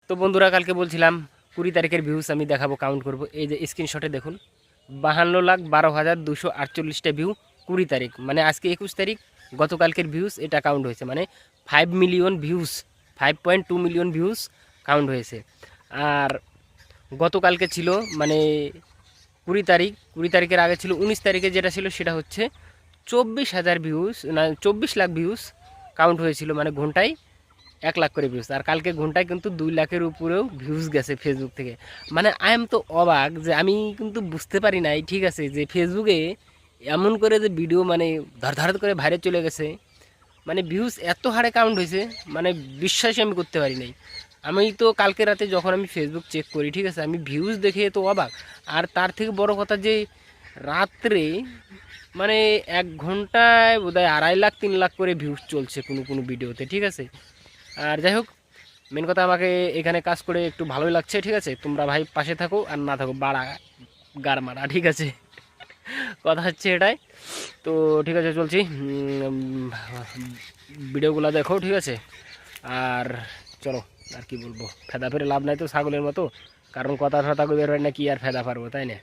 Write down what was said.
তো বন্ধুরা কালকে বলছিলাম 20 তারিখের ভিউজ আমি দেখাবো, কাউন্ট করব। এই যে স্ক্রিনশটে দেখুন, 52,12,248টা ভিউ 20 তারিখ, মানে আজকে 21 তারিখ। গতকালকের ভিউজ এটা কাউন্ট হয়েছে, মানে 5 million views, 5.2 million views count হয়েছে। আর গতকালকে ছিল মানে 20 তারিখ, 20 তারিখের আগে ছিল 19 তারিখে, যেটা ছিল সেটা হচ্ছে 24,000 ভিউজ, না 24 লাখ ভিউজ কাউন্ট হয়েছিল, মানে ঘন্টায় 1 লাখ করে ভিউজ। আর কালকে ঘন্টায় কিন্তু 2 লাখের উপরেও ভিউজ গেছে ফেসবুক থেকে। মানে আই এম তো অবাক, যে আমি কিন্তু বুঝতে পারি নাই, ঠিক আছে, যে ফেসবুকে এমন করে যে ভিডিও মানে ধর ধর করে ভাইরে চলে গেছে, মানে ভিউজ এত হারে কাউন্ট হয়েছে, মানে বিশ্বাসই আমি করতে পারি নাই। আমি তো কালকে রাতে যখন আমি ফেসবুক চেক করি, ঠিক আছে, আমি ভিউজ দেখে তো অবাক। আর তার থেকে বড় কথা যে রাত্রে মানে 1 ঘন্টায় বোধহয় 2.5 লাখ 3 লাখ করে ভিউজ চলছে কোনো কোনো ভিডিওতে, ঠিক আছে। আর যাই হোক, মেন কথা আমাকে এখানে কাজ করে একটু ভালোই লাগছে, ঠিক আছে। তোমরা ভাই পাশে থাকো আর না থাকো বাড়া গার মারা, ঠিক আছে। কথা হচ্ছে এটাই। তো ঠিক আছে, চলছি। ভিডিওগুলো দেখো, ঠিক আছে। আর চলো, আর কি বলবো, ফেদা ফেরে লাভ নাই তো ছাগলের মতো, কারণ কথা ফেদা কইবার হয় না, কি আর ফেদা পারবো, তাই না।